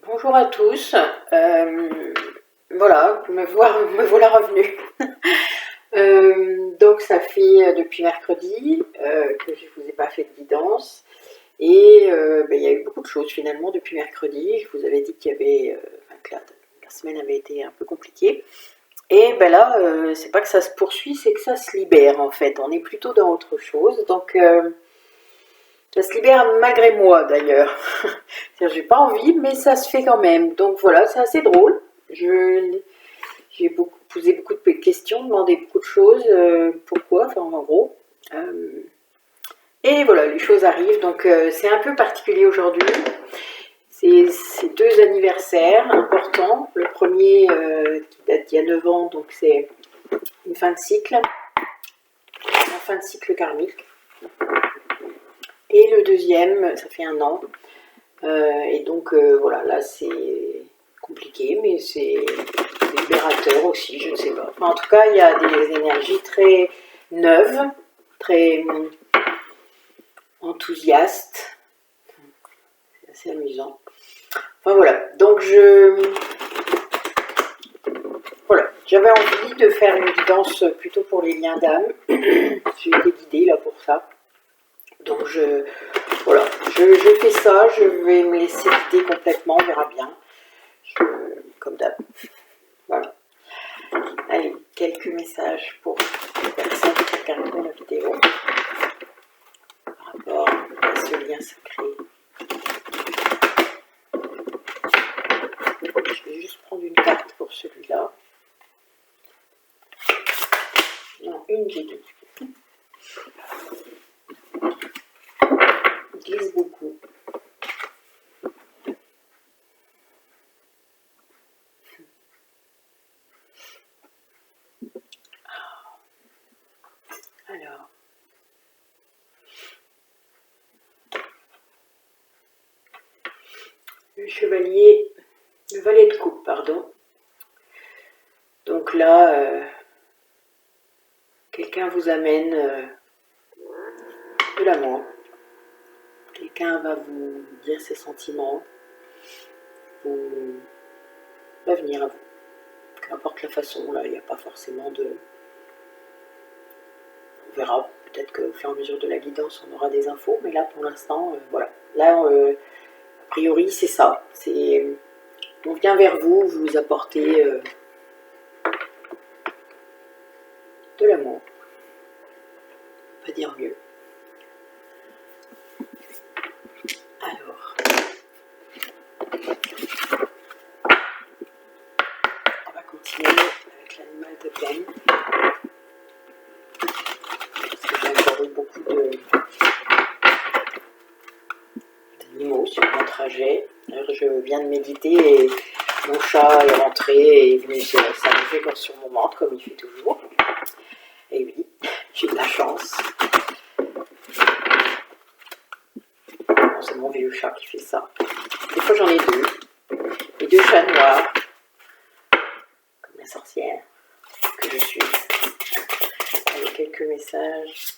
Bonjour à tous, voilà, me voilà revenu. Donc ça fait depuis mercredi que je ne vous ai pas fait de guidance et il y a eu beaucoup de choses finalement depuis mercredi. Je vous avais dit qu'il y avait, que la semaine avait été un peu compliquée et ben là c'est pas que ça se poursuit, c'est que ça se libère en fait. On est plutôt dans autre chose, donc ça se libère malgré moi d'ailleurs. J'ai pas envie, mais ça se fait quand même. Donc voilà, c'est assez drôle. J'ai posé beaucoup de questions, demandé beaucoup de choses. Pourquoi, enfin en gros. Et voilà, les choses arrivent. Donc c'est un peu particulier aujourd'hui. C'est deux anniversaires importants. Le premier qui date d'il y a 9 ans, donc c'est une fin de cycle. La fin de cycle karmique. Et le deuxième, ça fait 1 an. Et donc voilà, là c'est compliqué, mais c'est libérateur aussi, je ne sais pas. Enfin, en tout cas, il y a des énergies très neuves, très enthousiastes. C'est assez amusant. Enfin voilà, donc voilà, j'avais envie de faire une guidance plutôt pour les liens d'âme. J'ai été guidée là pour ça. Donc voilà, je fais ça, je vais me laisser guider complètement, on verra bien. Comme d'hab. Voilà. Allez, quelques messages pour les personnes qui regardent la vidéo par rapport à ce lien secret. Je vais juste prendre une carte pour celui-là. Non, une j'ai deux. Ils glissent beaucoup. Alors. Le valet de coupe, pardon. Donc là, quelqu'un vous amène de l'amour. Quelqu'un va vous dire ses sentiments, va venir à vous. Qu'importe la façon, là, il n'y a pas forcément de... On verra, peut-être qu'au fur et à mesure de la guidance, on aura des infos, mais là, pour l'instant, voilà. Là, a priori, c'est ça. On vient vers vous, vous apportez de l'amour. On peut dire mieux. Alors, on va continuer avec l'animal de thème. Parce que j'ai encore eu beaucoup d'animaux sur mon trajet. Alors, je viens de méditer et mon chat est rentré et est venu s'amuser sur mon ventre, comme il fait toujours. Et oui, j'ai de la chance. Bon, c'est mon vieux chat qui fait ça. Des fois, j'en ai deux. Et deux chats noirs, comme la sorcière que je suis. Allez, quelques messages.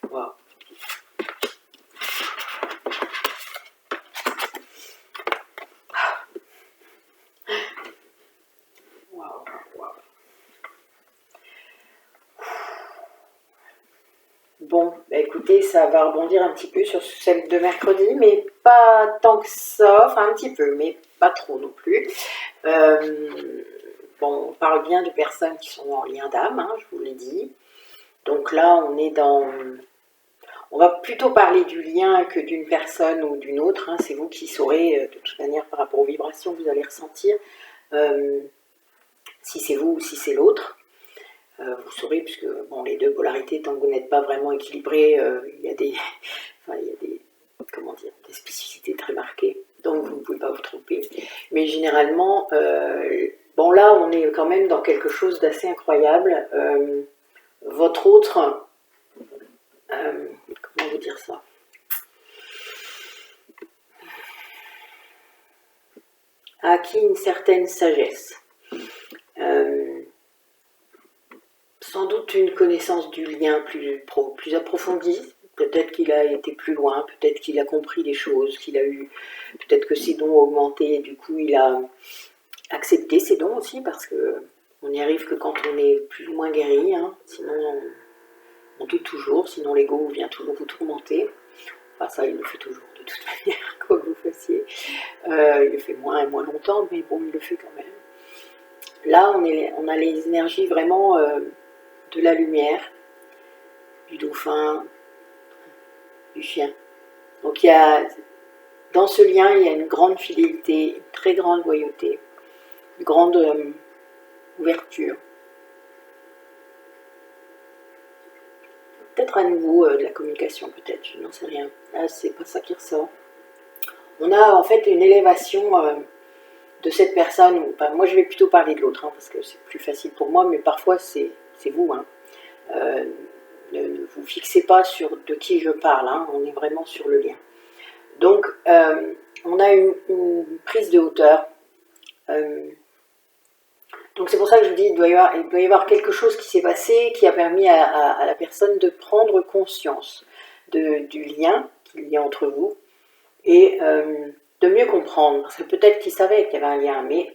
Wow. Bon, bah écoutez, ça va rebondir un petit peu sur celle de mercredi, mais pas tant que ça, enfin un petit peu, mais pas trop non plus. Bon, on parle bien de personnes qui sont en lien d'âme, hein, je vous l'ai dit. Donc là, on est dans... On va plutôt parler du lien que d'une personne ou d'une autre, hein, c'est vous qui saurez, de toute manière, par rapport aux vibrations que vous allez ressentir, si c'est vous ou si c'est l'autre. Vous saurez, puisque bon, les deux polarités, tant que vous n'êtes pas vraiment équilibré, il y a des, comment dire, des spécificités très marquées, donc vous ne pouvez pas vous tromper. Mais généralement, bon là, on est quand même dans quelque chose d'assez incroyable. Votre autre, comment vous dire ça? a acquis une certaine sagesse. Sans doute une connaissance du lien plus approfondie. Peut-être qu'il a été plus loin, peut-être qu'il a compris les choses, peut-être que ses dons ont augmenté, et du coup il a accepté ses dons aussi, parce que on n'y arrive que quand on est plus ou moins guéri, hein. Sinon on doute toujours, sinon l'ego vient toujours vous tourmenter. Enfin ça il le fait toujours de toute manière, quoi que vous fassiez. Il le fait moins et moins longtemps, mais bon, il le fait quand même. Là on a les énergies vraiment de la lumière, du dauphin, du chien. Donc dans ce lien, il y a une grande fidélité, une très grande loyauté, une grande ouverture. Peut-être à nouveau de la communication, peut-être, je n'en sais rien. Là, c'est pas ça qui ressort. On a en fait une élévation de cette personne. Enfin, moi, je vais plutôt parler de l'autre, hein, parce que c'est plus facile pour moi, mais parfois c'est vous. Hein. Ne vous fixez pas sur de qui je parle, hein, on est vraiment sur le lien. Donc, on a une prise de hauteur. Donc c'est pour ça que je vous dis, il doit y avoir quelque chose qui s'est passé, qui a permis à la personne de prendre conscience du lien qu'il y a entre vous, et de mieux comprendre, parce que peut-être qu'il savait qu'il y avait un lien, mais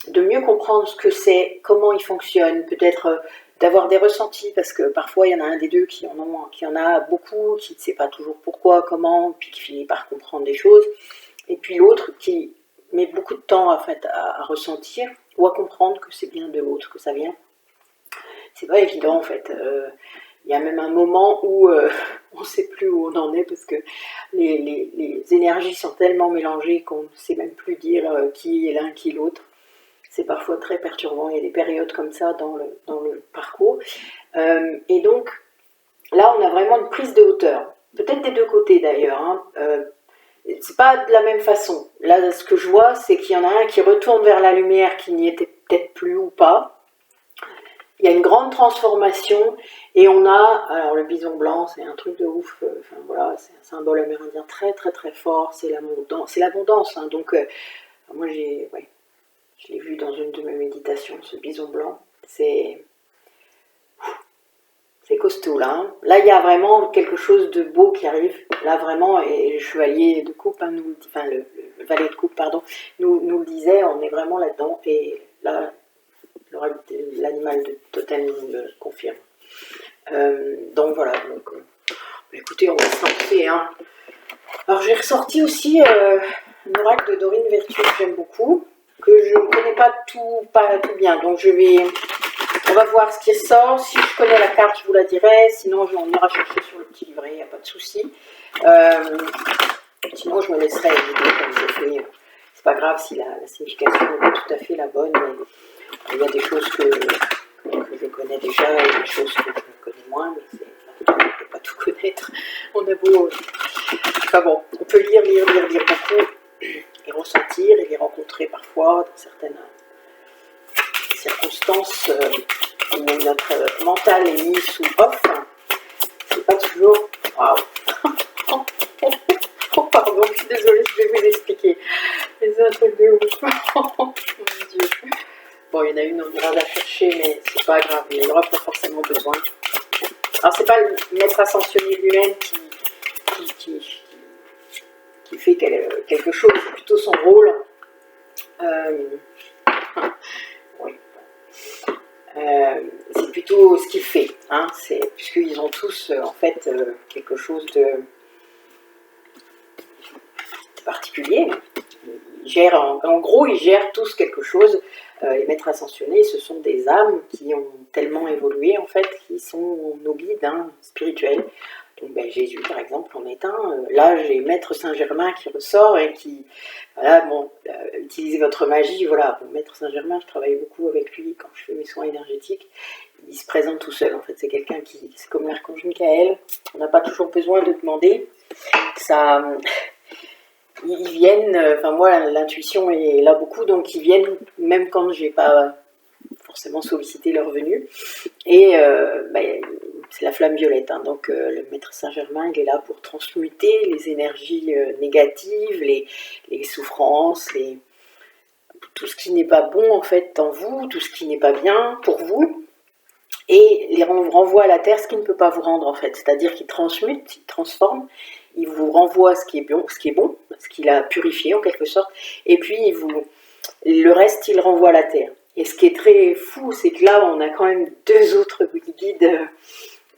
de mieux comprendre ce que c'est, comment il fonctionne, peut-être d'avoir des ressentis, parce que parfois il y en a un des deux qui en a beaucoup, qui ne sait pas toujours pourquoi, comment, puis qui finit par comprendre des choses, et puis l'autre qui met beaucoup de temps en fait, à ressentir, ou à comprendre que c'est bien de l'autre que ça vient. C'est pas évident en fait. Il y a même un moment où on ne sait plus où on en est, parce que les énergies sont tellement mélangées qu'on ne sait même plus dire qui est l'un, qui est l'autre. C'est parfois très perturbant, il y a des périodes comme ça dans le parcours. Et donc, là, on a vraiment une prise de hauteur. Peut-être des deux côtés d'ailleurs. Hein. C'est pas de la même façon. Là, ce que je vois, c'est qu'il y en a un qui retourne vers la lumière, qui n'y était peut-être plus ou pas. Il y a une grande transformation, et on a, alors le bison blanc, c'est un truc de ouf, enfin voilà, c'est un symbole amérindien très très très fort, c'est l'abondance, hein. Donc moi je l'ai vu dans une de mes méditations, ce bison blanc, c'est costaud là, hein. Là il y a vraiment quelque chose de beau qui arrive, là vraiment, et le chevalier de coupe, hein, enfin le valet de coupe, pardon, nous le disait, on est vraiment là-dedans, et là, l'animal de totem nous le confirme. Donc voilà, écoutez, on va se lancer. Hein. Alors j'ai ressorti aussi un oracle de Dorine Virtue que j'aime beaucoup, que je ne connais pas tout bien, donc on va voir ce qui ressort. Si je connais la carte, je vous la dirai, sinon on ira chercher sur le petit livret, il n'y a pas de souci. Sinon je me laisserai aider comme je fais. C'est pas grave si la signification n'est pas tout à fait la bonne, mais il y a des choses que je connais déjà et des choses que je connais moins, mais on ne peut pas tout connaître. On a beau... Enfin bon, on peut lire beaucoup, et ressentir, et les rencontrer parfois dans certaines circonstances où notre mental est mis sous off. C'est pas toujours... Waouh. Oh pardon, je suis désolée, je vais vous expliquer. C'est un truc de ouf. Oh mon Dieu. Bon, il y en a une, on ira la chercher, mais c'est pas grave, il n'y aura pas forcément besoin. Alors, c'est pas le maître ascensionné lui-même qui fait quelque chose, c'est plutôt son rôle. Oui. C'est plutôt ce qu'il fait, hein, puisqu'ils ont tous, en fait, quelque chose de particulier. En gros, ils gèrent tous quelque chose. Les maîtres ascensionnés, ce sont des âmes qui ont tellement évolué, en fait, qui sont nos guides, hein, spirituels. Donc, Jésus, par exemple, en est un. Là, j'ai Maître Saint-Germain qui ressort et qui, voilà, bon, utilisez votre magie, voilà. Bon, Maître Saint-Germain, je travaille beaucoup avec lui quand je fais mes soins énergétiques. Il se présente tout seul, en fait. C'est quelqu'un c'est comme l'archange Michael. On n'a pas toujours besoin de demander. Ça... Ils viennent, enfin moi l'intuition est là beaucoup, donc ils viennent même quand j'ai pas forcément sollicité leur venue. Et c'est la flamme violette, hein, donc le maître Saint-Germain il est là pour transmuter les énergies négatives, les souffrances, tout ce qui n'est pas bon en fait en vous, tout ce qui n'est pas bien pour vous, et il renvoie à la terre ce qui ne peut pas vous rendre en fait, c'est-à-dire qu'il transmute, il transforme, il vous renvoie ce qui est bon, ce qu'il a purifié en quelque sorte, et puis le reste il renvoie à la terre. Et ce qui est très fou, c'est que là on a quand même 2 autres guides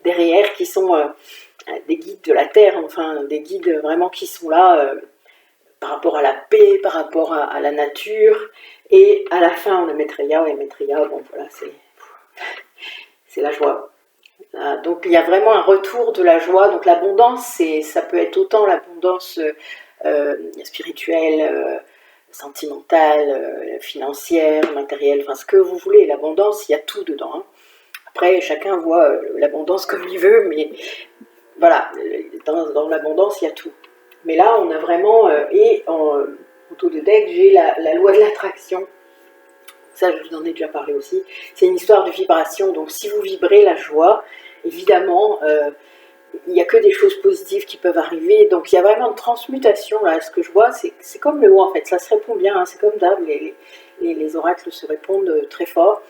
derrière qui sont des guides de la terre, enfin des guides vraiment qui sont là par rapport à la paix, par rapport à la nature, et à la fin on a Maitreya, et Maitreya, bon voilà, c'est la joie. Donc il y a vraiment un retour de la joie, donc l'abondance, ça peut être autant l'abondance spirituelle, sentimentale, financière, matérielle, enfin ce que vous voulez, l'abondance, il y a tout dedans. Hein. Après, chacun voit l'abondance comme il veut, mais voilà, dans l'abondance, il y a tout. Mais là, on a vraiment, en auto de deck, j'ai la loi de l'attraction. Ça, je vous en ai déjà parlé aussi. C'est une histoire de vibration, donc si vous vibrez la joie, évidemment, il n'y a que des choses positives qui peuvent arriver. Donc il y a vraiment une transmutation, là, ce que je vois, c'est comme le haut en fait, ça se répond bien, hein, c'est comme d'hab, les oracles se répondent très fort.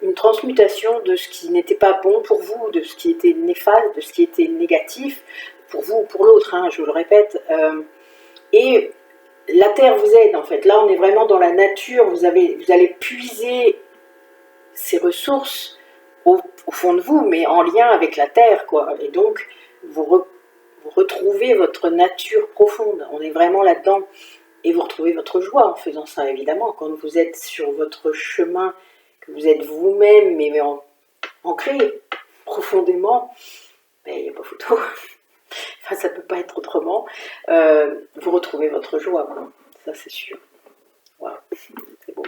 Une transmutation de ce qui n'était pas bon pour vous, de ce qui était néfaste, de ce qui était négatif, pour vous ou pour l'autre, hein, je le répète. Et la terre vous aide en fait, là on est vraiment dans la nature, vous allez puiser ces ressources au fond de vous, mais en lien avec la terre, quoi. Et donc, vous retrouvez votre nature profonde, on est vraiment là-dedans. Et vous retrouvez votre joie en faisant ça, évidemment, quand vous êtes sur votre chemin, que vous êtes vous-même, mais ancré profondément, mais il n'y a pas photo, enfin ça ne peut pas être autrement, vous retrouvez votre joie, quoi. Ça c'est sûr. Voilà, c'est beau.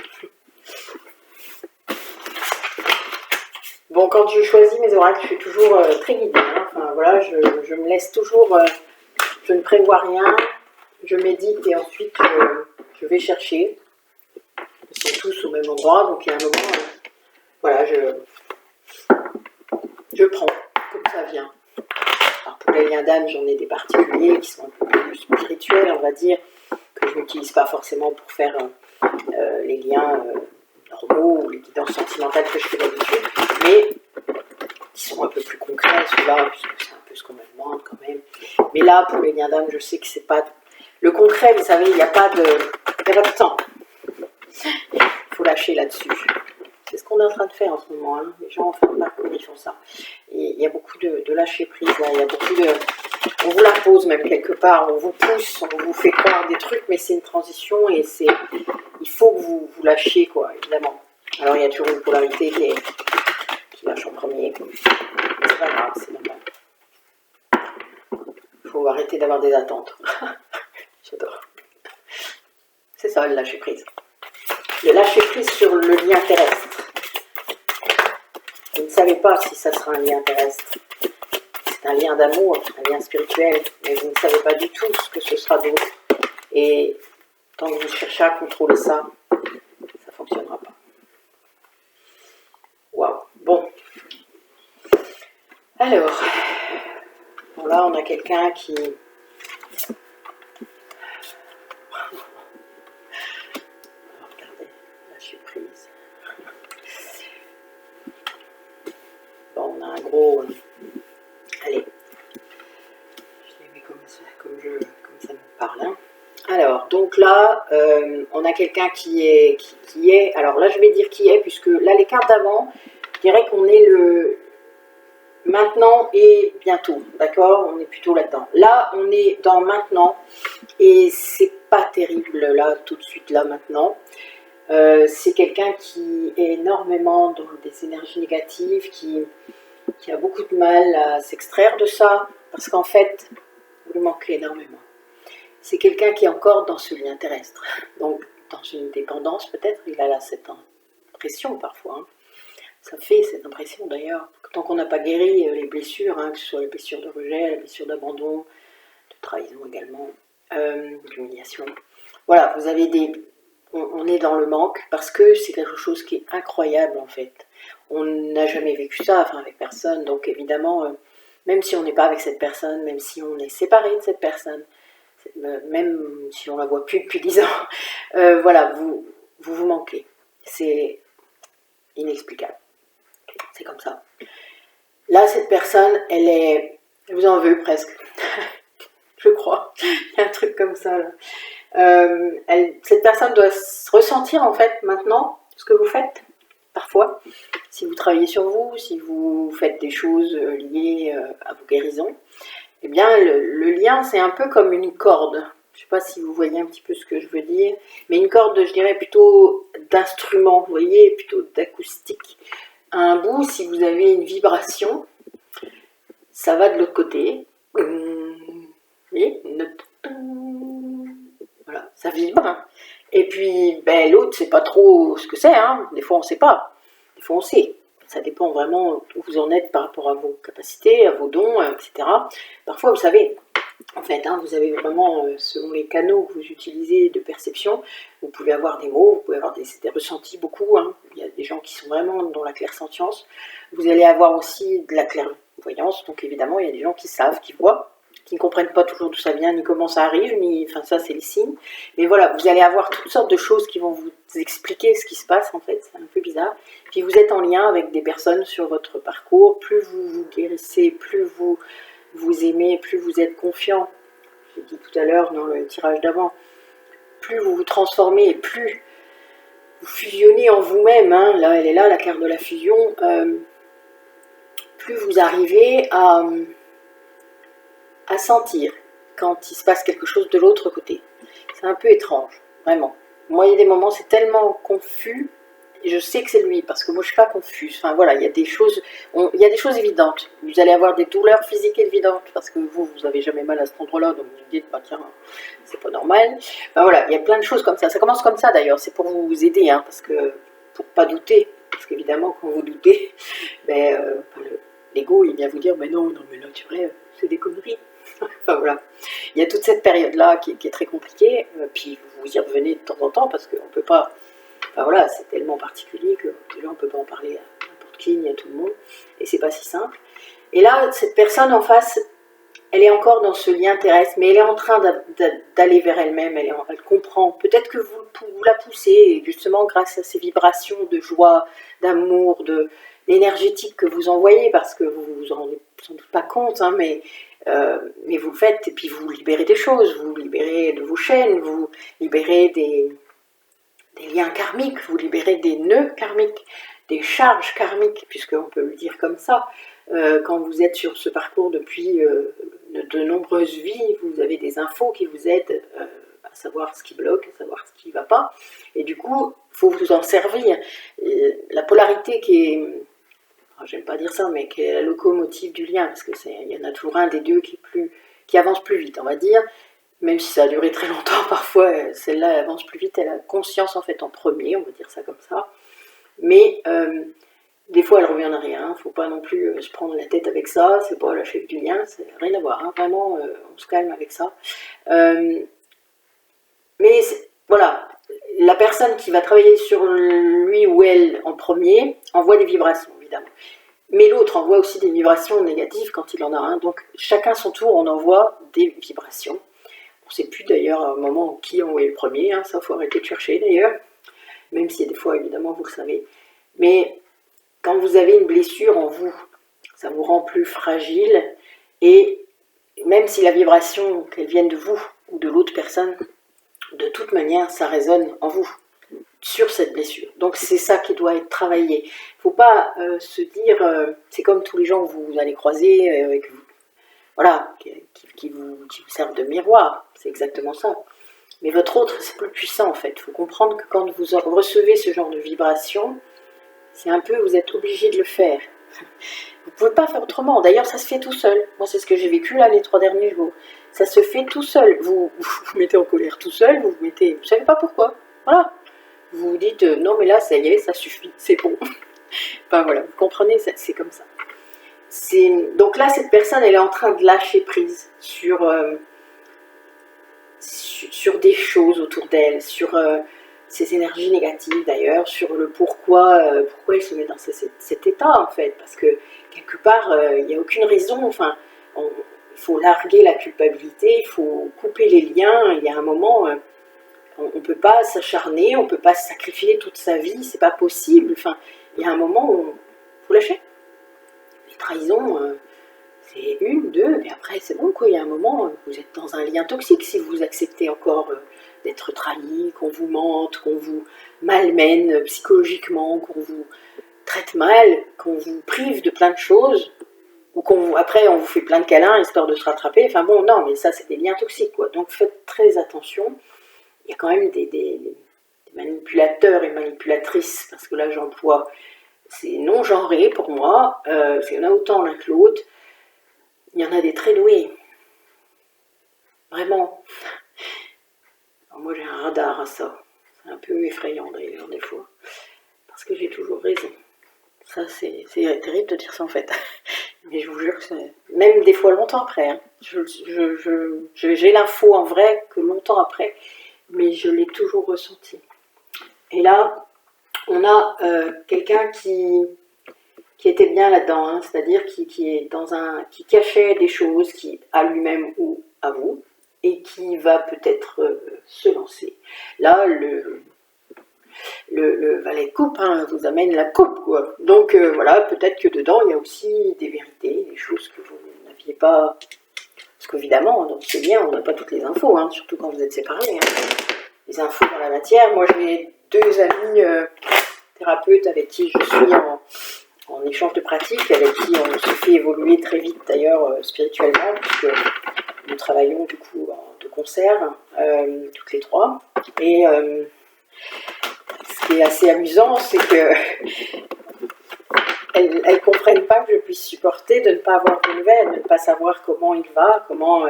Bon, quand je choisis mes oracles, je suis toujours très guidée, hein. Enfin voilà, je me laisse toujours, je ne prévois rien, je médite et ensuite je vais chercher. Ils sont tous au même endroit, donc il y a un moment, voilà, je prends comme ça vient. Alors pour les liens d'âme, j'en ai des particuliers qui sont un peu plus spirituels, on va dire, que je n'utilise pas forcément pour faire les liens normaux ou les guidances sentimentales que je fais d'habitude, mais qui sont un peu plus concrets, ceux-là, puisque c'est un peu ce qu'on me demande quand même. Mais là, pour les liens d'âme, je sais que c'est pas... Le concret, vous savez, il n'y a pas de temps. Il faut lâcher là-dessus. C'est ce qu'on est en train de faire en ce moment. Hein. Les gens en fin de parcours, ils font ça. Et il y a beaucoup de lâcher prise. Là. Il y a beaucoup de... On vous la pose même quelque part. On vous pousse, on vous fait croire des trucs, mais c'est une transition et c'est... Il faut que vous lâchiez, quoi, évidemment. Alors, il y a toujours une polarité qui lâche en premier. Mais c'est pas grave, c'est normal. Il faut arrêter d'avoir des attentes. J'adore. C'est ça, le lâcher prise. Le lâcher prise sur le lien terrestre. Vous ne savez pas si ça sera un lien terrestre. C'est un lien d'amour, un lien spirituel, mais vous ne savez pas du tout ce que ce sera d'autre. Et tant que vous cherchez à contrôler ça, ça ne fonctionnera pas. Waouh. Bon. Alors, bon là on a quelqu'un qui... Regardez, lâcher prise. Bon, on a un gros... Allez, je les mets comme ça me parle. Hein. Alors, donc là, on a quelqu'un qui est... Alors là, je vais dire qui est, puisque là, les cartes d'avant, je dirais qu'on est le... Maintenant et bientôt, d'accord? On est plutôt là-dedans. Là, on est dans maintenant, et c'est pas terrible, là, tout de suite, là, maintenant. C'est quelqu'un qui est énormément dans des énergies négatives, qui a beaucoup de mal à s'extraire de ça, parce qu'en fait, vous lui manquez énormément. C'est quelqu'un qui est encore dans ce lien terrestre, donc dans une dépendance peut-être, il a là cette impression parfois, hein. Ça fait cette impression d'ailleurs, tant qu'on n'a pas guéri les blessures, hein, que ce soit les blessures de rejet, les blessures d'abandon, de trahison également, d'humiliation. Voilà, vous avez on est dans le manque parce que c'est quelque chose qui est incroyable en fait. On n'a jamais vécu ça, enfin avec personne, donc évidemment, même si on n'est pas avec cette personne, même si on est séparé de cette personne, même si on la voit plus depuis 10 ans, voilà, vous vous vous manquez. C'est inexplicable. C'est comme ça. Là, cette personne, elle vous en veut presque. Je crois. Il y a un truc comme ça, là. Cette personne doit ressentir, en fait, maintenant, ce que vous faites, parfois. Si vous travaillez sur vous, si vous faites des choses liées à vos guérisons, eh bien, le lien, c'est un peu comme une corde. Je ne sais pas si vous voyez un petit peu ce que je veux dire, mais une corde, je dirais plutôt d'instrument, vous voyez, plutôt d'acoustique. À un bout, si vous avez une vibration, ça va de l'autre côté. Vous voyez, voilà, ça vibre. Et puis, ben, l'autre, c'est pas trop ce que c'est. Hein. Des fois, on ne sait pas. Des fois, on sait. Ça dépend vraiment où vous en êtes par rapport à vos capacités, à vos dons, etc. Parfois, vous savez, en fait, hein, vous avez vraiment, selon les canaux que vous utilisez de perception, vous pouvez avoir des mots, vous pouvez avoir des ressentis beaucoup. Hein. Il y a des gens qui sont vraiment dans la clairsentience. Vous allez avoir aussi de la clairvoyance. Donc, évidemment, il y a des gens qui savent, qui voient, qui ne comprennent pas toujours d'où ça vient, ni comment ça arrive, ni, enfin ça c'est les signes. Mais voilà, vous allez avoir toutes sortes de choses qui vont vous expliquer ce qui se passe en fait, c'est un peu bizarre. Puis vous êtes en lien avec des personnes sur votre parcours, plus vous vous guérissez, plus vous vous aimez, plus vous êtes confiant. J'ai dit tout à l'heure dans le tirage d'avant, plus vous vous transformez, plus vous fusionnez en vous-même, hein, là elle est là, la carte de la fusion, plus vous arrivez à sentir quand il se passe quelque chose de l'autre côté. C'est un peu étrange, vraiment. Moi, il y a des moments, c'est tellement confus, et je sais que c'est lui, parce que moi, je ne suis pas confuse. Enfin, voilà, il y a des choses, évidentes. Vous allez avoir des douleurs physiques évidentes, parce que vous n'avez jamais mal à cet endroit-là, donc vous dites, bah tiens, c'est pas normal. Ben voilà, il y a plein de choses comme ça. Ça commence comme ça, d'ailleurs, c'est pour vous aider, hein, parce que, pour pas douter, parce qu'évidemment, quand vous doutez, ben, l'ego, il vient vous dire, mais non, mais là, tu vois, c'est des conneries. Enfin voilà, il y a toute cette période-là qui est très compliquée, puis vous y revenez de temps en temps parce qu'on ne peut pas, enfin voilà, c'est tellement particulier que déjà on ne peut pas en parler à n'importe qui ni à tout le monde, et c'est pas si simple. Et là, cette personne en face, elle est encore dans ce lien terrestre, mais elle est en train d'aller vers elle-même, elle comprend, peut-être que vous la poussez, justement grâce à ces vibrations de joie, d'amour, d'énergétique que vous envoyez, parce que vous vous en rendez sans doute pas compte, hein, mais vous le faites, et puis vous libérez des choses, vous libérez de vos chaînes, vous libérez des liens karmiques, vous libérez des nœuds karmiques, des charges karmiques, puisqu'on peut le dire comme ça. Quand vous êtes sur ce parcours depuis de nombreuses vies, vous avez des infos qui vous aident à savoir ce qui bloque, à savoir ce qui ne va pas, et du coup, il faut vous en servir. La polarité qui est, j'aime pas dire ça, mais qui est la locomotive du lien, parce qu'il y en a toujours un des deux qui avance plus vite, on va dire, même si ça a duré très longtemps, parfois celle-là elle avance plus vite, elle a conscience en fait en premier, on va dire ça comme ça, mais des fois elle revient en arrière, hein. Faut pas non plus se prendre la tête avec ça, c'est pas la chef du lien, c'est rien à voir, hein. Vraiment on se calme avec ça. Mais voilà, la personne qui va travailler sur lui ou elle en premier envoie des vibrations, évidemment. Mais l'autre envoie aussi des vibrations négatives quand il en a un. Donc chacun son tour, on envoie des vibrations. On ne sait plus d'ailleurs à un moment qui a envoyé le premier, hein, ça il faut arrêter de chercher d'ailleurs, même si des fois évidemment vous le savez. Mais quand vous avez une blessure en vous, ça vous rend plus fragile, et même si la vibration, qu'elle vienne de vous ou de l'autre personne, de toute manière ça résonne en vous, sur cette blessure. Donc c'est ça qui doit être travaillé. Il ne faut pas se dire, c'est comme tous les gens que vous allez croiser, voilà, qui vous servent de miroir, c'est exactement ça. Mais votre autre, c'est plus puissant en fait. Il faut comprendre que quand vous recevez ce genre de vibration, c'est un peu, vous êtes obligé de le faire. Vous ne pouvez pas faire autrement. D'ailleurs, ça se fait tout seul. Moi, c'est ce que j'ai vécu là les 3 derniers jours. Ça se fait tout seul. Vous vous mettez en colère tout seul, vous ne savez pas pourquoi. Voilà. Vous vous dites, non mais là, ça y est, ça suffit, c'est bon. Enfin voilà, vous comprenez, c'est comme ça. Donc là, cette personne, elle est en train de lâcher prise sur des choses autour d'elle, sur ses énergies négatives d'ailleurs, sur le pourquoi elle se met dans cet état en fait, parce que quelque part, il n'y a aucune raison, enfin, il faut larguer la culpabilité, il faut couper les liens, il y a un moment, On ne peut pas s'acharner, on ne peut pas se sacrifier toute sa vie, c'est pas possible. Enfin, il y a un moment où il faut lâcher. Les trahisons, c'est une, deux, mais après c'est bon quoi. Il y a un moment, vous êtes dans un lien toxique si vous acceptez encore d'être trahi, qu'on vous mente, qu'on vous malmène psychologiquement, qu'on vous traite mal, qu'on vous prive de plein de choses, ou après on vous fait plein de câlins histoire de se rattraper. Enfin bon, non, mais ça c'est des liens toxiques quoi. Donc faites très attention. Il y a quand même des manipulateurs et manipulatrices, parce que là j'emploie, c'est non genré pour moi, il y en a autant l'un que l'autre. Il y en a des très doués, vraiment. Alors moi j'ai un radar à ça, c'est un peu effrayant d'ailleurs des fois, parce que j'ai toujours raison. Ça c'est terrible de dire ça en fait, mais je vous jure que c'est, même des fois longtemps après, hein. J'ai l'info en vrai que longtemps après, mais je l'ai toujours ressenti. Et là, on a quelqu'un qui était bien là-dedans, hein, c'est-à-dire qui cachait des choses à lui-même ou à vous, et qui va peut-être se lancer. Là, le valet de coupe hein, vous amène la coupe, quoi. Donc voilà, peut-être que dedans, il y a aussi des vérités, des choses que vous n'aviez pas... Parce qu'évidemment, dans ce lien, on n'a pas toutes les infos, hein, surtout quand vous êtes séparés. Hein. Les infos dans la matière. Moi, j'ai 2 amis thérapeutes avec qui je suis en échange de pratiques, avec qui on se fait évoluer très vite d'ailleurs spirituellement, puisque nous travaillons du coup de concert, toutes les 3. Et ce qui est assez amusant, c'est que elles comprennent pas que je puisse supporter de ne pas avoir de nouvelles, de ne pas savoir comment il va, comment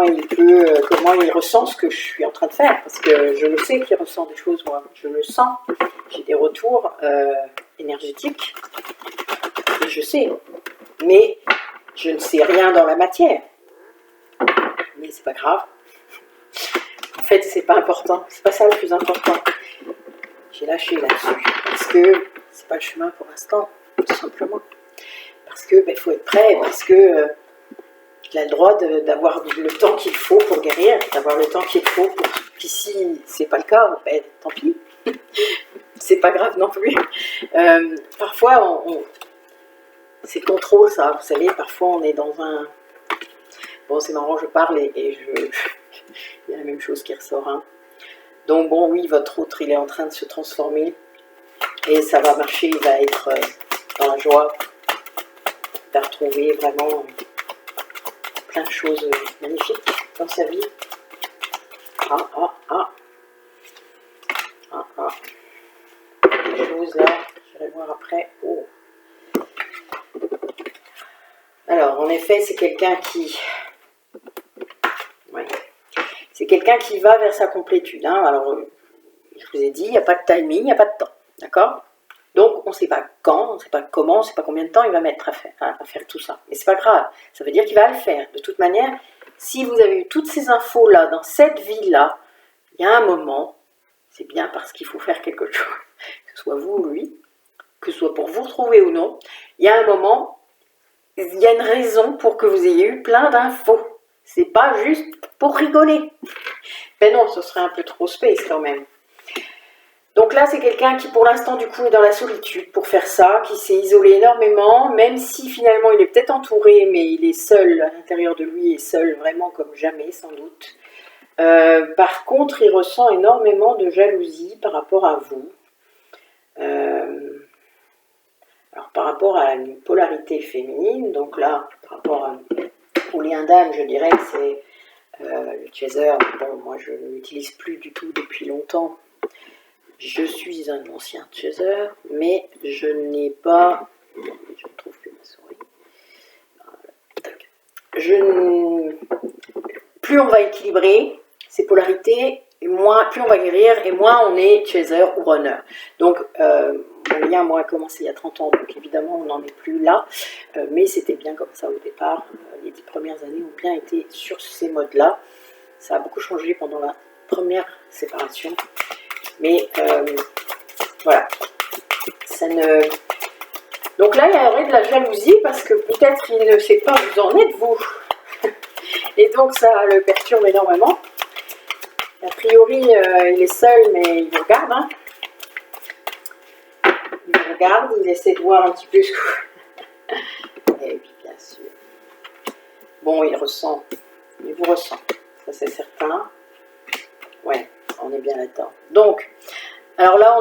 il ressent ce que je suis en train de faire, parce que je le sais qu'il ressent des choses, moi, je le sens, j'ai des retours énergétiques, et je sais, mais je ne sais rien dans la matière, mais c'est pas grave, en fait c'est pas important, c'est pas ça le plus important, j'ai lâché là-dessus, parce que c'est pas le chemin pour l'instant, tout simplement, parce que il faut être prêt, parce que il a le droit d'avoir le temps qu'il faut pour guérir, d'avoir le temps qu'il faut pour... Puis si c'est pas le cas, ben, tant pis, c'est pas grave non plus. Parfois, c'est le contrôle, ça, vous savez, parfois on est dans un... Bon, c'est marrant, je parle et il y a la même chose qui ressort. Hein. Donc bon, oui, votre autre, il est en train de se transformer et ça va marcher, il va être dans la joie, il va retrouver vraiment... plein de choses magnifiques dans sa vie. Des choses là, je vais voir après. Oh. Alors, en effet, c'est quelqu'un qui... Ouais. C'est quelqu'un qui va vers sa complétude. Hein. Alors, je vous ai dit, il n'y a pas de timing, il n'y a pas de temps. D'accord ? Donc, on ne sait pas quand, on ne sait pas comment, on ne sait pas combien de temps il va mettre à faire tout ça. Mais c'est pas grave, ça veut dire qu'il va le faire. De toute manière, si vous avez eu toutes ces infos-là, dans cette vie-là, il y a un moment, c'est bien parce qu'il faut faire quelque chose, que ce soit vous ou lui, que ce soit pour vous retrouver ou non, il y a un moment, il y a une raison pour que vous ayez eu plein d'infos. C'est pas juste pour rigoler. Mais non, ce serait un peu trop space quand même. Donc là, c'est quelqu'un qui, pour l'instant, du coup, est dans la solitude pour faire ça, qui s'est isolé énormément, même si finalement, il est peut-être entouré, mais il est seul à l'intérieur de lui, et seul vraiment comme jamais, sans doute. Par contre, il ressent énormément de jalousie par rapport à vous. Alors, par rapport à une polarité féminine, donc là, par rapport au lien d'âme, je dirais que c'est le chaser. Bon, moi, je ne l'utilise plus du tout depuis longtemps. Je suis un ancien chaser, mais je n'ai pas... Je ne trouve plus ma souris. Voilà. Plus on va équilibrer ces polarités, et plus on va guérir, et moins on est chaser ou runner. Donc, mon lien, moi, a commencé il y a 30 ans, donc évidemment, on n'en est plus là. Mais c'était bien comme ça au départ. Les 10 premières années ont bien été sur ces modes-là. Ça a beaucoup changé pendant la première séparation. Mais voilà, ça ne... Donc là, il y aurait de la jalousie parce que peut-être il ne sait pas où vous en êtes, vous. Et donc ça le perturbe énormément. A priori, il est seul, mais il vous regarde. Hein. Il vous regarde, il essaie de voir un petit peu ce que... Et puis, bien sûr. Bon, il ressent. Il vous ressent. Ça, c'est certain. Ouais, on est bien là-dedans. Donc, alors là,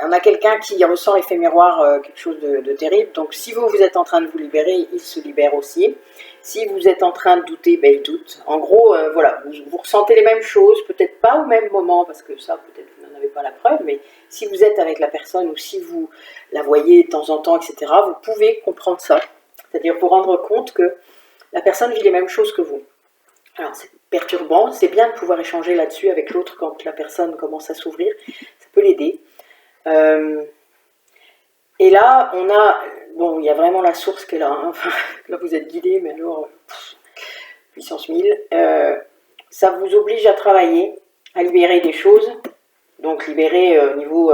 on a quelqu'un qui ressent effet miroir quelque chose de terrible. Donc, si vous êtes en train de vous libérer, il se libère aussi. Si vous êtes en train de douter, ben, il doute. En gros, voilà, vous ressentez les mêmes choses, peut-être pas au même moment, parce que ça, peut-être vous n'en avez pas la preuve, mais si vous êtes avec la personne ou si vous la voyez de temps en temps, etc., vous pouvez comprendre ça. C'est-à-dire vous rendre compte que la personne vit les mêmes choses que vous. Alors, c'est perturbant, c'est bien de pouvoir échanger là-dessus avec l'autre quand la personne commence à s'ouvrir, ça peut l'aider. Et là, on a, bon, il y a vraiment la source qui est là, hein. Enfin, là vous êtes guidé, mais alors, puissance 1000, ça vous oblige à travailler, à libérer des choses, donc libérer au niveau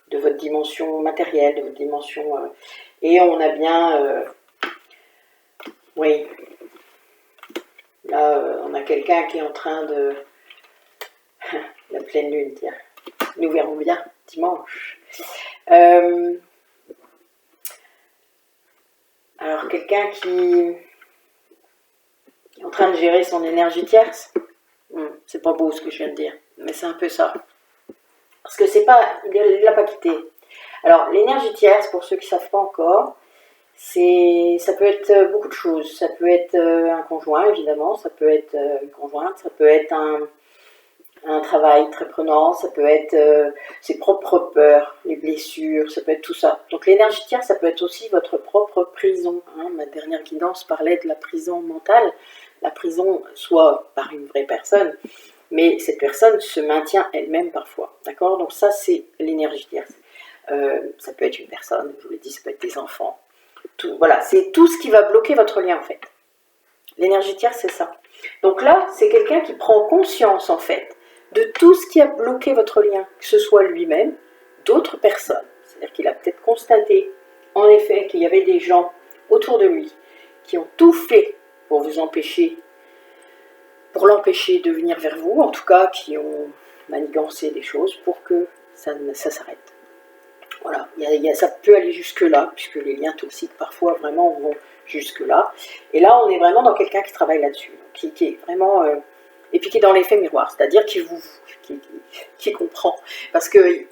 de votre dimension matérielle, de votre dimension, et on a bien, oui, là, on a quelqu'un qui est en train de, la pleine lune, tiens, nous verrons bien dimanche. Alors, quelqu'un qui est en train de gérer son énergie tierce, c'est pas beau ce que je viens de dire, mais c'est un peu ça. Parce que c'est pas, il l'a pas quitté. Alors, l'énergie tierce, pour ceux qui ne savent pas encore, ça peut être beaucoup de choses. Ça peut être un conjoint, évidemment, ça peut être une conjointe, ça peut être un travail très prenant, ça peut être ses propres peurs, les blessures, ça peut être tout ça. Donc l'énergie tierce, ça peut être aussi votre propre prison. Hein. Ma dernière guidance parlait de la prison mentale. La prison, soit par une vraie personne, mais cette personne se maintient elle-même parfois. D'accord? Donc ça, c'est l'énergie tierce. Ça peut être une personne, je vous l'ai dit, ça peut être des enfants. Tout, voilà, c'est tout ce qui va bloquer votre lien en fait. L'énergie tierce, c'est ça. Donc là, c'est quelqu'un qui prend conscience en fait de tout ce qui a bloqué votre lien, que ce soit lui-même, d'autres personnes. C'est-à-dire qu'il a peut-être constaté, en effet, qu'il y avait des gens autour de lui qui ont tout fait pour vous empêcher, pour l'empêcher de venir vers vous, en tout cas, qui ont manigancé des choses pour que ça s'arrête. Voilà, ça peut aller jusque-là, puisque les liens toxiques, parfois, vraiment, vont jusque-là. Et là, on est vraiment dans quelqu'un qui travaille là-dessus, qui est vraiment... et puis qui est dans l'effet miroir, c'est-à-dire qui comprend. Parce que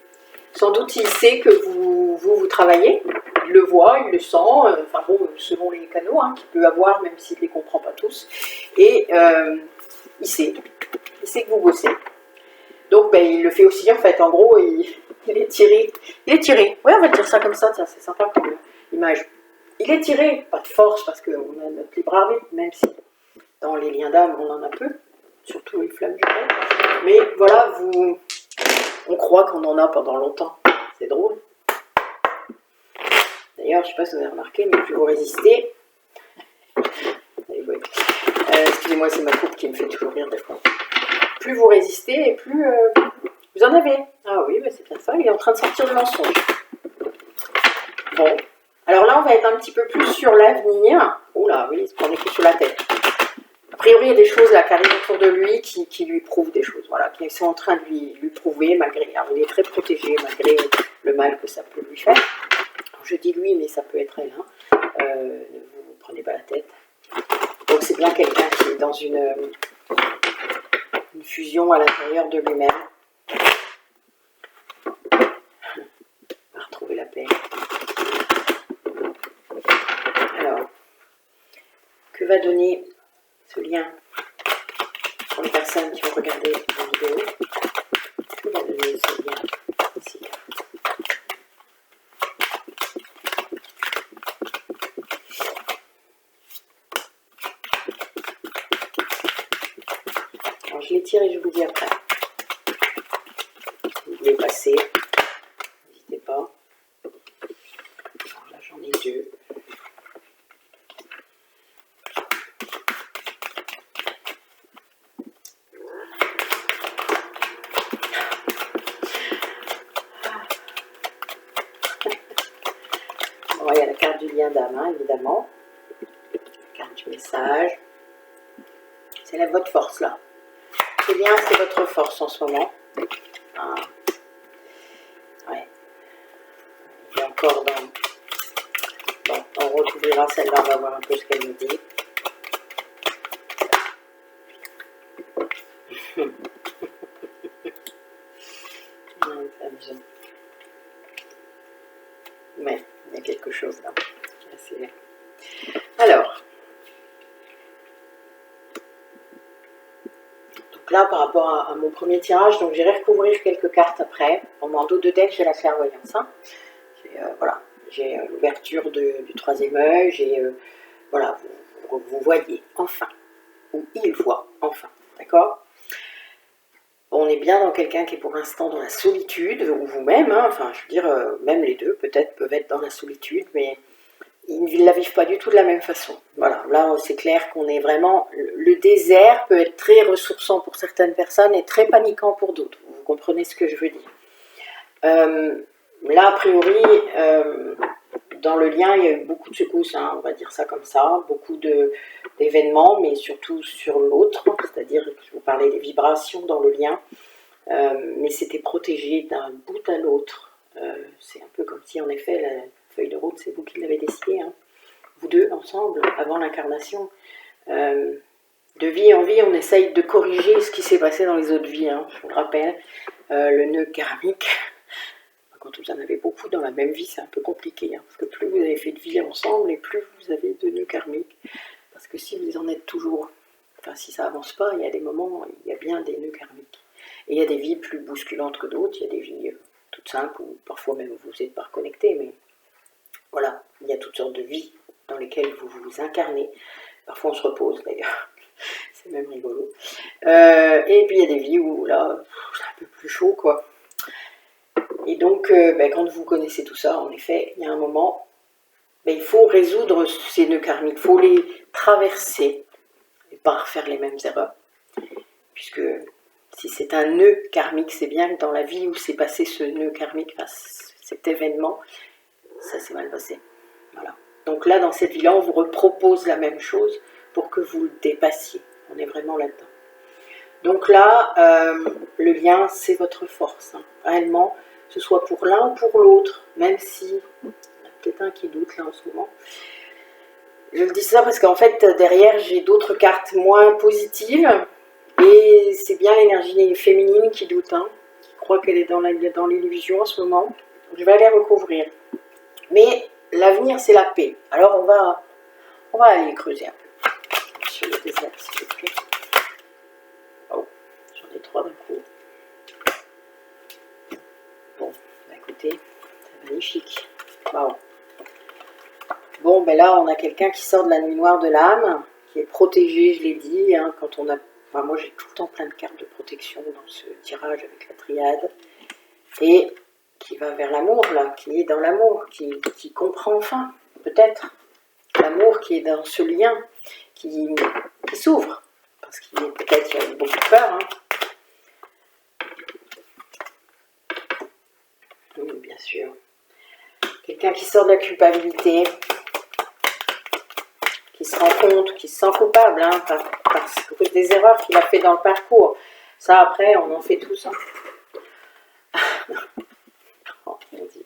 sans doute il sait que vous travaillez, il le voit, il le sent, enfin bon, selon les canaux hein, qu'il peut avoir, même s'il ne les comprend pas tous. Et il sait que vous bossez. Donc ben, il le fait aussi en fait, en gros, il est tiré. Il est tiré, ouais on va dire ça comme ça, tiens, c'est sympa comme image. Il est tiré, pas de force parce qu'on a notre libre arbitre, même si dans les liens d'âme on en a peu. Surtout les flammes jumelles. Mais voilà, on croit qu'on en a pendant longtemps. C'est drôle. D'ailleurs, je ne sais pas si vous avez remarqué, mais plus vous résistez... excusez-moi, c'est ma coupe qui me fait toujours rire des fois. Plus vous résistez et plus vous en avez. Ah oui, c'est bien ça, il est en train de sortir de mensonge. Bon. Alors là, on va être un petit peu plus sur l'avenir. Oh là, oui, il se prenait que sur la tête. A priori, il y a des choses là qui arrivent autour de lui qui lui prouvent des choses, voilà, qui sont en train de lui prouver, malgré, alors il est très protégé, malgré le mal que ça peut lui faire. Alors, je dis lui, mais ça peut être elle, hein. Ne vous prenez pas la tête. Donc c'est bien quelqu'un qui est dans une fusion à l'intérieur de lui-même. On va retrouver la paix. Alors, que va donner ce lien pour les personnes qui vont regarder la vidéo? Que va donner ce lien ici? Alors, je l'étire et je vous dis après. Vous voulez passer, n'hésitez pas. Alors là, j'en ai deux. Il y a la carte du lien d'âme, hein, évidemment. La carte du message. C'est votre force, là. ce lien, c'est votre force en ce moment. Ah. Ouais. Et encore dans... Bon, on recouvrira celle-là, on va voir un peu ce qu'elle nous dit. C'est amusant. Mais il y a quelque chose là. Alors, donc là par rapport à mon premier tirage, donc j'irai recouvrir quelques cartes après. En dos de deck, j'ai la clairvoyance. Hein. Voilà, j'ai l'ouverture du troisième œil, j'ai voilà, vous voyez enfin, ou il voit enfin, d'accord. On est bien dans quelqu'un qui est pour l'instant dans la solitude, ou vous-même, hein, enfin je veux dire, même les deux peut-être peuvent être dans la solitude, mais ils ne la vivent pas du tout de la même façon. Voilà, là c'est clair qu'on est vraiment... Le désert peut être très ressourçant pour certaines personnes et très paniquant pour d'autres. Vous comprenez ce que je veux dire. Là, a priori, dans le lien, il y a eu beaucoup de secousses, hein, on va dire ça comme ça, beaucoup d'événements, mais surtout sur l'autre, c'est-à-dire, je vous parlais des vibrations dans le lien, mais c'était protégé d'un bout à l'autre. C'est un peu comme si, en effet, la feuille de route, c'est vous qui l'avez décidé, hein. Vous deux, ensemble, avant l'incarnation. De vie en vie, on essaye de corriger ce qui s'est passé dans les autres vies, hein, je vous le rappelle. Le nœud karmique, quand vous en avez beaucoup dans la même vie, c'est un peu compliqué, hein, parce que plus vous avez fait de vie ensemble, et plus vous avez de nœuds karmiques. Parce que si vous en êtes toujours, enfin si ça avance pas, il y a des moments, il y a bien des nœuds karmiques. Et il y a des vies plus bousculantes que d'autres, il y a des vies toutes simples, ou parfois même vous n'êtes pas reconnectés, mais voilà, il y a toutes sortes de vies dans lesquelles vous vous incarnez. Parfois on se repose d'ailleurs, c'est même rigolo. Et puis il y a des vies où là, c'est un peu plus chaud quoi. Et donc, quand vous connaissez tout ça, en effet, il y a un moment, il faut résoudre ces nœuds karmiques, il faut les traverser et pas refaire les mêmes erreurs. Puisque si c'est un nœud karmique, c'est bien que dans la vie où s'est passé ce nœud karmique, enfin, cet événement, ça s'est mal passé. Voilà. Donc là, dans cette vie-là, on vous repropose la même chose pour que vous le dépassiez. On est vraiment là-dedans. Donc là, le lien, c'est votre force. Hein. Réellement, que ce soit pour l'un ou pour l'autre, même si il y en a peut-être un qui doute là en ce moment. Je le dis ça parce qu'en fait, derrière, j'ai d'autres cartes moins positives. Et c'est bien l'énergie féminine qui doute, hein, qui croit qu'elle est dans l'illusion en ce moment. Je vais aller recouvrir. Mais l'avenir, c'est la paix. Alors, on va aller creuser un peu sur le désert, s'il vous plaît. Oh, j'en ai 3 d'un coup. Bon, écoutez, c'est magnifique. Wow. Bon, là, on a quelqu'un qui sort de la nuit noire de l'âme, qui est protégé, je l'ai dit, hein, quand on a... Enfin, moi, j'ai tout le temps plein de cartes de protection dans ce tirage avec la triade. Et qui va vers l'amour, là, qui est dans l'amour, qui comprend enfin, peut-être, l'amour qui est dans ce lien, qui s'ouvre. Parce qu'il est peut-être qu'il y a beaucoup de peur. Hein. Oui, bien sûr. Quelqu'un qui sort de la culpabilité, qui se rend compte, qui se sent coupable, hein, parce que des erreurs qu'il a fait dans le parcours. Ça, après, on en fait tous. Hein. Oh, mon Dieu.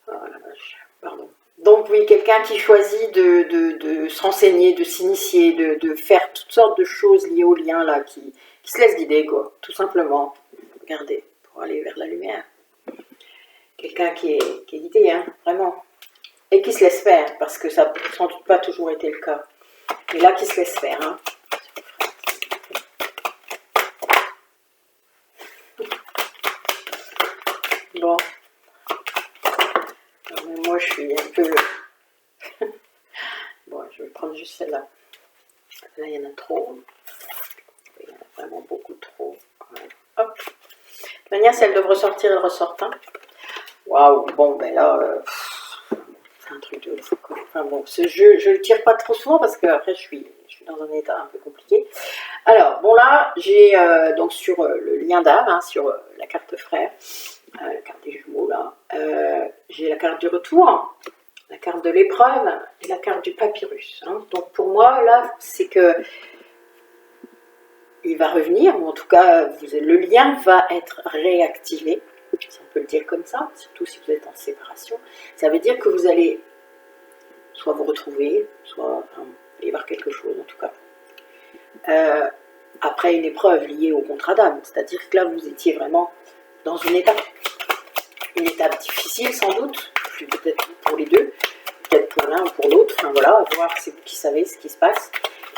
Oh la vache, pardon. Donc oui, quelqu'un qui choisit de se renseigner, de s'initier, de faire toutes sortes de choses liées au lien, là, qui se laisse guider, quoi, tout simplement. Regardez, pour aller vers la lumière. Quelqu'un qui est guidé, hein, vraiment. Et qui se laisse faire, parce que ça n'a sans doute pas toujours été le cas. Mais là, qui se laisse faire, hein. Bon. Mais moi, je suis un peu... Bon, je vais prendre juste celle-là. Là, il y en a trop. Il y en a vraiment beaucoup trop. Ouais. Hop. De manière, si elle devrait ressortir, elle ressort. Hein. Waouh. Bon, là... c'est un truc de fou. Enfin bon, ce jeu, je le tire pas trop souvent parce que après, je suis dans un état un peu compliqué. Alors, bon là, j'ai donc sur le lien d'âme, hein, sur la carte frère, la carte des jumeaux là, j'ai la carte du retour, la carte de l'épreuve et la carte du papyrus. Hein. Donc pour moi, là, c'est que il va revenir, ou en tout cas, le lien va être réactivé, si on peut le dire comme ça, surtout si vous êtes en séparation. Ça veut dire que vous allez soit vous retrouver, soit y voir quelque chose, en tout cas. Après une épreuve liée au contrat d'âme, c'est-à-dire que là, vous étiez vraiment dans une étape difficile, sans doute, peut-être pour les deux, peut-être pour l'un ou pour l'autre, enfin voilà, à voir, c'est vous qui savez ce qui se passe,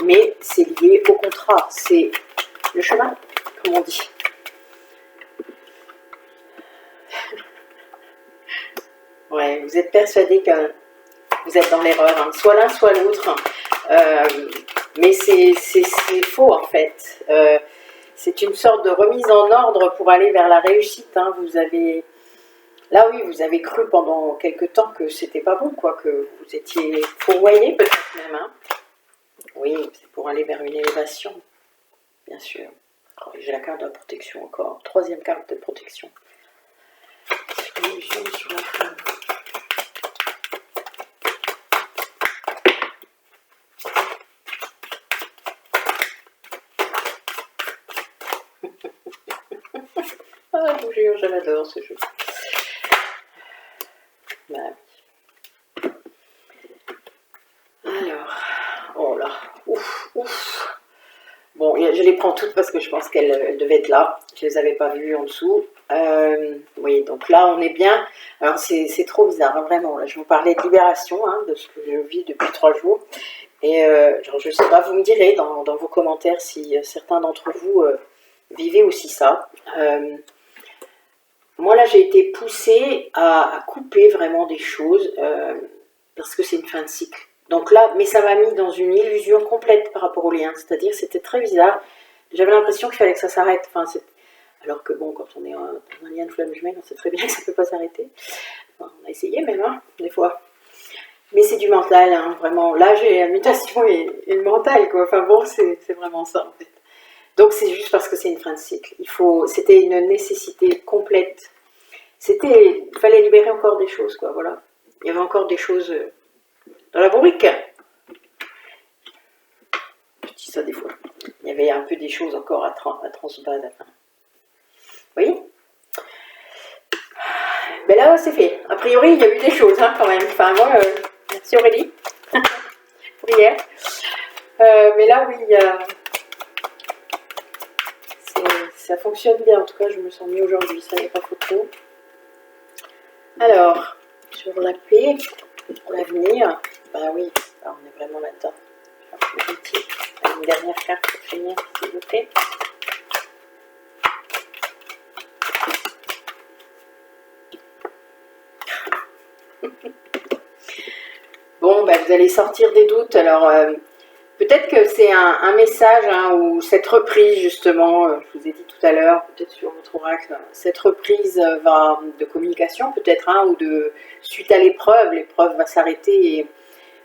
mais c'est lié au contrat, c'est le chemin, comme on dit. Ouais, vous êtes persuadé que vous êtes dans l'erreur, hein, soit l'un, soit l'autre, mais c'est faux en fait. C'est une sorte de remise en ordre pour aller vers la réussite. Hein. Là oui, vous avez cru pendant quelque temps que c'était pas bon, quoi, que vous étiez fourvoyé peut-être même. Hein. Oui, c'est pour aller vers une élévation, bien sûr. Oh, j'ai la carte de la protection encore, troisième carte de protection. Une illusion sur la femme. Ah, je vous jure, je l'adore ce jeu. Bah oui. Alors, oh là, ouf. Bon, je les prends toutes parce que je pense qu'elles devaient être là. Je les avais pas vues en dessous. Oui, donc là, on est bien. Alors, c'est trop bizarre, hein, vraiment. Là, je vous parlais de libération, hein, de ce que je vis depuis 3 jours. Et je ne sais pas, vous me direz dans vos commentaires si certains d'entre vous vivez aussi ça. Moi, là, j'ai été poussée à couper vraiment des choses parce que c'est une fin de cycle. Donc là, mais ça m'a mis dans une illusion complète par rapport au lien. C'est-à-dire, c'était très bizarre. J'avais l'impression qu'il fallait que ça s'arrête. Enfin, alors que bon, quand on est dans un lien de flamme jumelle, on sait très bien que ça ne peut pas s'arrêter. Enfin, on a essayé même, hein, des fois. Mais c'est du mental, hein, vraiment. Là, j'ai la mutation et le mental, quoi. Enfin bon, c'est vraiment ça, en fait. Donc c'est juste parce que c'est une fin de cycle. C'était une nécessité complète. Il fallait libérer encore des choses, quoi, voilà. Il y avait encore des choses dans la bourrique. Je dis ça des fois. Il y avait un peu des choses encore à transbattre. Enfin. Vous voyez? Ben là, c'est fait. A priori, il y a eu des choses, hein, quand même. Enfin, moi, merci Aurélie pour hier. Mais là, oui, ça fonctionne bien. En tout cas, je me sens mieux aujourd'hui. Ça n'est pas photo. Alors, sur la paix, pour l'avenir, bah oui, là, on est vraiment là-dedans. Une dernière carte pour finir, s'il vous plaît. Bon, bah, vous allez sortir des doutes. Alors, peut-être que c'est un message, hein, ou cette reprise, justement, je vous ai dit tout à l'heure, peut-être sur votre oracle, cette reprise de communication, peut-être, hein, ou suite à l'épreuve va s'arrêter et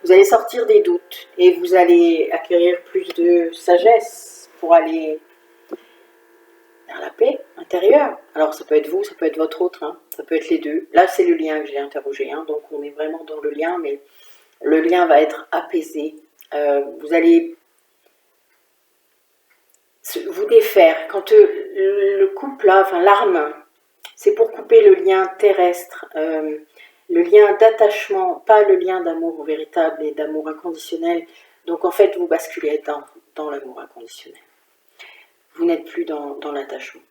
vous allez sortir des doutes et vous allez acquérir plus de sagesse pour aller vers la paix intérieure. Alors, ça peut être vous, ça peut être votre autre, hein, ça peut être les deux. Là, c'est le lien que j'ai interrogé, hein, donc on est vraiment dans le lien, mais le lien va être apaisé. Vous allez vous défaire. Quand le couple, là, enfin l'arme, c'est pour couper le lien terrestre, le lien d'attachement, pas le lien d'amour véritable et d'amour inconditionnel. Donc en fait, vous basculez dans l'amour inconditionnel. Vous n'êtes plus dans l'attachement.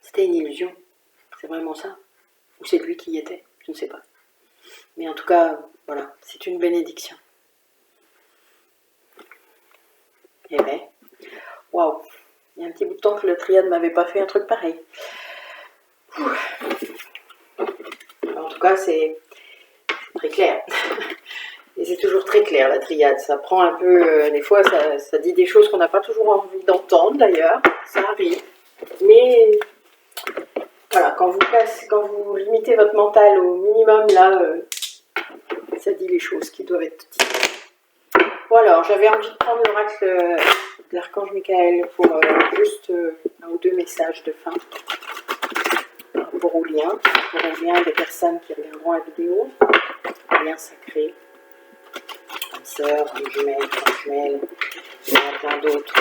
C'était une illusion. C'est vraiment ça. Ou c'est lui qui y était, je ne sais pas. Mais en tout cas, voilà, c'est une bénédiction. Eh bien, waouh, il y a un petit bout de temps que le triade ne m'avait pas fait un truc pareil. En tout cas, c'est très clair. Et c'est toujours très clair, la triade. Ça prend un peu... des fois, ça dit des choses qu'on n'a pas toujours envie d'entendre, d'ailleurs. Ça arrive. Mais... voilà, quand vous limitez votre mental au minimum, là, ça dit les choses qui doivent être dites. Bon alors, j'avais envie de prendre l'oracle de l'archange Michael pour juste un ou deux messages de fin par rapport au lien des personnes qui regarderont la vidéo, lien sacré, âme sœur, âme jumelle, il y en a plein d'autres,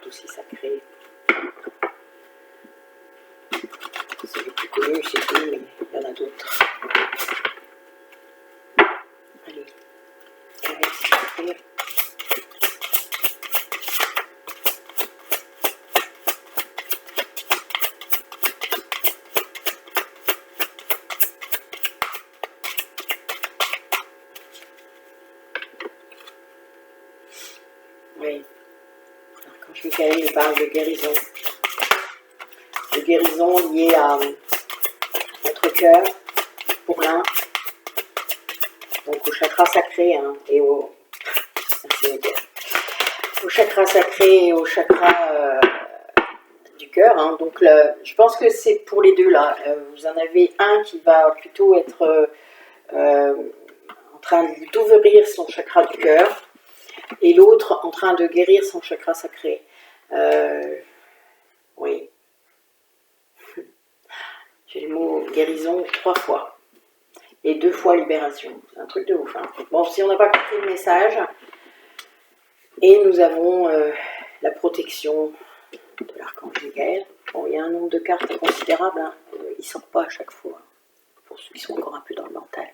tout aussi C'est les plus connus, c'est tout, mais il y en a d'autres. Allez, carré sacré. Oui. Quand Michael parle de guérison liée à notre cœur, pour l'un, donc au chakra sacré hein, et au chakra sacré et au chakra du cœur. Hein. Donc je pense que c'est pour les deux là. Vous en avez un qui va plutôt être en train d'ouvrir son chakra du cœur et l'autre en train de guérir son chakra sacré. Oui. J'ai le mot guérison 3 fois. Et 2 fois libération. C'est un truc de ouf. Hein. Bon, si on n'a pas compris le message, et nous avons la protection de l'archange Michael. Bon, il y a un nombre de cartes considérable. Hein. Il ne sort pas à chaque fois. Pour ceux qui sont encore un peu dans le mental.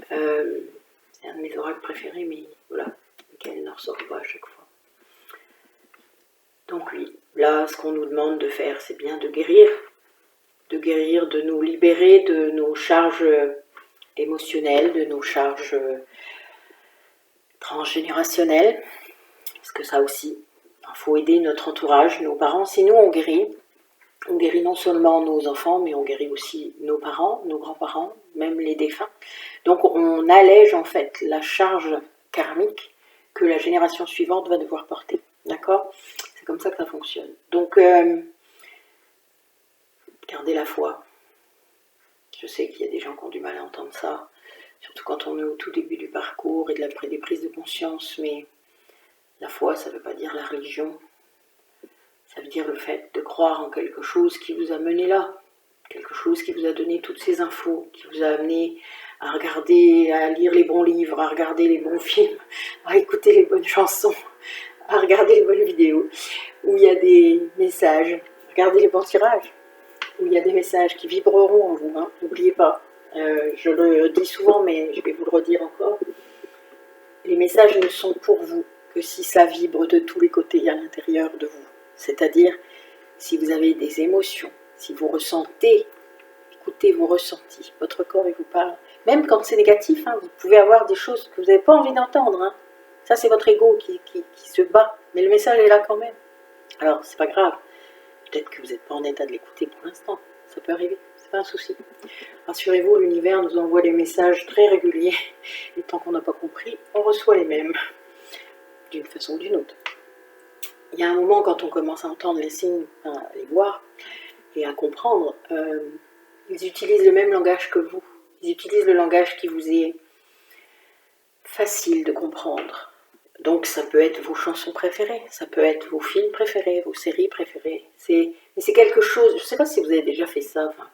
C'est un de mes oracles préférés, mais voilà. Michael ne ressort pas à chaque fois. Donc oui, là, ce qu'on nous demande de faire, c'est bien de guérir, de nous libérer de nos charges émotionnelles, de nos charges transgénérationnelles, parce que ça aussi, il faut aider notre entourage, nos parents. Si nous, on guérit non seulement nos enfants, mais on guérit aussi nos parents, nos grands-parents, même les défunts. Donc on allège en fait la charge karmique que la génération suivante va devoir porter. D'accord ? C'est comme ça que ça fonctionne. Donc, gardez la foi. Je sais qu'il y a des gens qui ont du mal à entendre ça, surtout quand on est au tout début du parcours et des prises de conscience, mais la foi, ça ne veut pas dire la religion. Ça veut dire le fait de croire en quelque chose qui vous a mené là, quelque chose qui vous a donné toutes ces infos, qui vous a amené à regarder, à lire les bons livres, à regarder les bons films, à écouter les bonnes chansons, à regarder les bonnes vidéos, où il y a des messages, regardez les bons tirages, où il y a des messages qui vibreront en vous, hein. N'oubliez pas, je le dis souvent, mais je vais vous le redire encore, les messages ne sont pour vous que si ça vibre de tous les côtés à l'intérieur de vous, c'est-à-dire si vous avez des émotions, si vous ressentez, écoutez vos ressentis, votre corps il vous parle, même quand c'est négatif, hein, vous pouvez avoir des choses que vous n'avez pas envie d'entendre, hein. Ça c'est votre ego qui se bat, mais le message est là quand même. Alors c'est pas grave, peut-être que vous n'êtes pas en état de l'écouter pour l'instant, ça peut arriver, c'est pas un souci. Rassurez-vous, l'univers nous envoie des messages très réguliers, et tant qu'on n'a pas compris, on reçoit les mêmes, d'une façon ou d'une autre. Il y a un moment quand on commence à entendre les signes, à les voir, et à comprendre, ils utilisent le même langage que vous, ils utilisent le langage qui vous est facile de comprendre. Donc ça peut être vos chansons préférées, ça peut être vos films préférés, vos séries préférées. Mais c'est quelque chose, je ne sais pas si vous avez déjà fait ça. Enfin,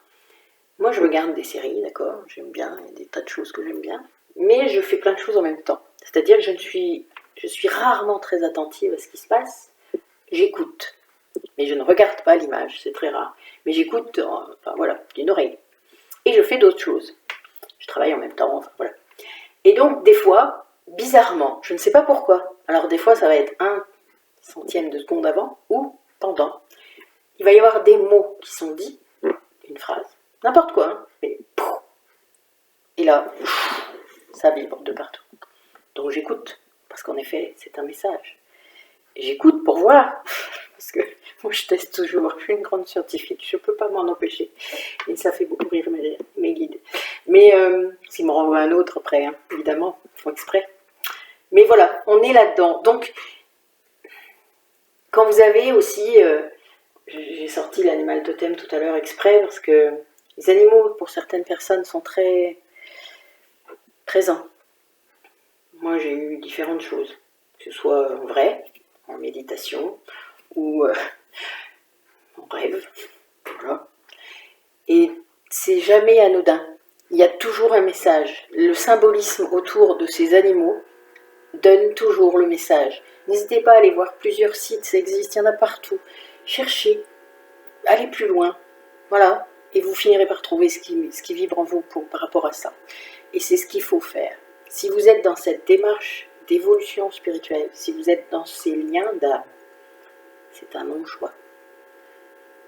moi je regarde des séries, d'accord, j'aime bien, il y a des tas de choses que j'aime bien, mais je fais plein de choses en même temps. C'est-à-dire que je suis rarement très attentive à ce qui se passe, j'écoute. Mais je ne regarde pas l'image, c'est très rare. Mais j'écoute, enfin voilà, d'une oreille. Et je fais d'autres choses. Je travaille en même temps, enfin voilà. Et donc des fois, bizarrement, je ne sais pas pourquoi, alors des fois ça va être 1/100 de seconde avant ou pendant, il va y avoir des mots qui sont dits, une phrase, n'importe quoi, hein, mais pouf, et là, ça vibre de partout. Donc j'écoute, parce qu'en effet, c'est un message. J'écoute pour voir, parce que moi je teste toujours, je suis une grande scientifique, je ne peux pas m'en empêcher. Et ça fait beaucoup rire mes guides. Mais s'ils me renvoient un autre après, hein, évidemment, ils font exprès. Mais voilà, on est là-dedans. Donc, quand vous avez aussi, j'ai sorti l'animal totem tout à l'heure exprès, parce que les animaux, pour certaines personnes, sont très présents. Moi, j'ai eu différentes choses, que ce soit en vrai, en méditation, ou en rêve, voilà. Et c'est jamais anodin. Il y a toujours un message. Le symbolisme autour de ces animaux donne toujours le message. N'hésitez pas à aller voir plusieurs sites, ça existe, il y en a partout. Cherchez, allez plus loin. Voilà, et vous finirez par trouver ce qui vibre en vous par rapport à ça. Et c'est ce qu'il faut faire. Si vous êtes dans cette démarche d'évolution spirituelle, si vous êtes dans ces liens d'âme, c'est un non-choix.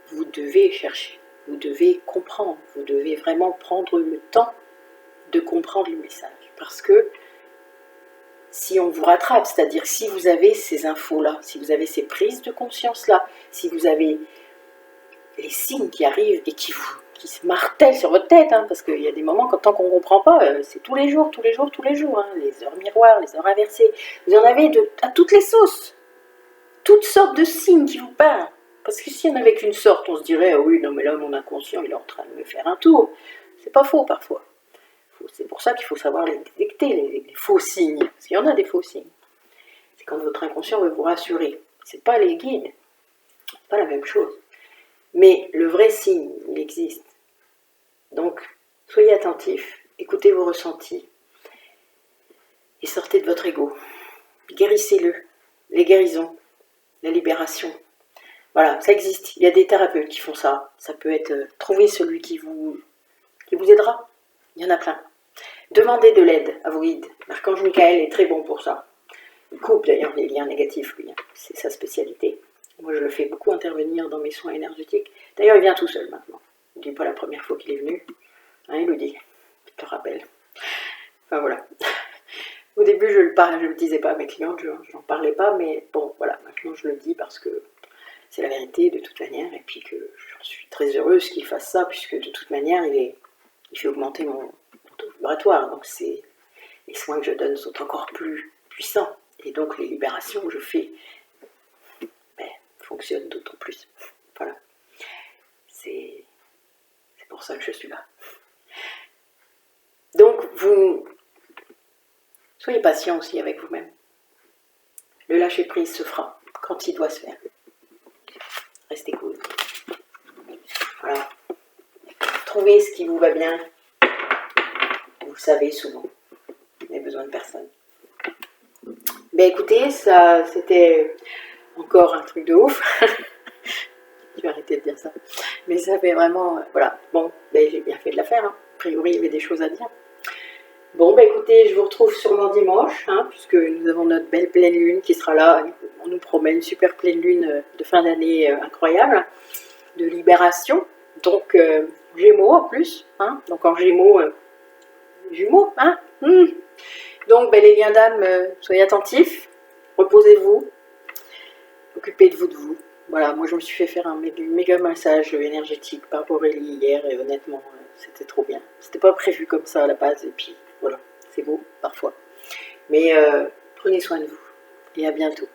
Vous devez chercher, vous devez comprendre, vous devez vraiment prendre le temps de comprendre le message. Parce que si on vous rattrape, c'est-à-dire si vous avez ces infos-là, si vous avez ces prises de conscience-là, si vous avez les signes qui arrivent et qui se martèlent sur votre tête, hein, parce qu'il y a des moments, tant qu'on ne comprend pas, c'est tous les jours, hein, les heures miroirs, les heures inversées, vous en avez à toutes les sauces, toutes sortes de signes qui vous parlent. Parce que s'il n'y en avait qu'une sorte, on se dirait, oh oui, non mais là mon inconscient il est en train de me faire un tour. C'est pas faux parfois. C'est pour ça qu'il faut savoir les détecter, les faux signes. Parce qu'il y en a des faux signes. C'est quand votre inconscient veut vous rassurer. C'est pas les guides. C'est pas la même chose. Mais le vrai signe, il existe. Donc, soyez attentifs, écoutez vos ressentis et sortez de votre ego. Guérissez-le. Les guérisons, la libération. Voilà, ça existe. Il y a des thérapeutes qui font ça. Ça peut être trouver celui qui vous aidera. Il y en a plein. Demandez de l'aide à vos guides. L'archange Michael est très bon pour ça. Il coupe d'ailleurs les liens négatifs, lui. C'est sa spécialité. Moi, je le fais beaucoup intervenir dans mes soins énergétiques. D'ailleurs, il vient tout seul maintenant. Il ne dit pas la première fois qu'il est venu. Hein, il le dit. Je te rappelle. Enfin, voilà. Au début, je le disais pas à mes clientes, je n'en parlais pas, mais bon, voilà. Maintenant, je le dis parce que c'est la vérité de toute manière, et puis que je suis très heureuse qu'il fasse ça, puisque de toute manière, il fait augmenter mon taux vibratoire. Donc, les soins que je donne sont encore plus puissants. Et donc, les libérations que je fais fonctionnent d'autant plus. Voilà. C'est pour ça que je suis là. Donc, vous soyez patient aussi avec vous-même. Le lâcher-prise se fera quand il doit se faire. Restez cool. Voilà. Trouvez ce qui vous va bien. Vous le savez souvent. Vous n'avez besoin de personne. Ben écoutez, ça c'était encore un truc de ouf. Je vais arrêter de dire ça. Mais ça fait vraiment... voilà. Bon, ben, j'ai bien fait de la faire. Hein. A priori, il y avait des choses à dire. Bon, ben écoutez, je vous retrouve sûrement dimanche, hein, puisque nous avons notre belle pleine lune qui sera là. On nous promet une super pleine lune de fin d'année incroyable, de libération. Donc, Gémeaux en plus. Hein, donc en Gémeaux, jumeaux, hein. Donc, ben, les liens d'âme, soyez attentifs, reposez-vous, occupez-vous de vous. Voilà, moi je me suis fait faire un méga massage énergétique par Aurélie hier et honnêtement, c'était trop bien. C'était pas prévu comme ça à la base et puis voilà, c'est beau parfois. Mais prenez soin de vous et à bientôt.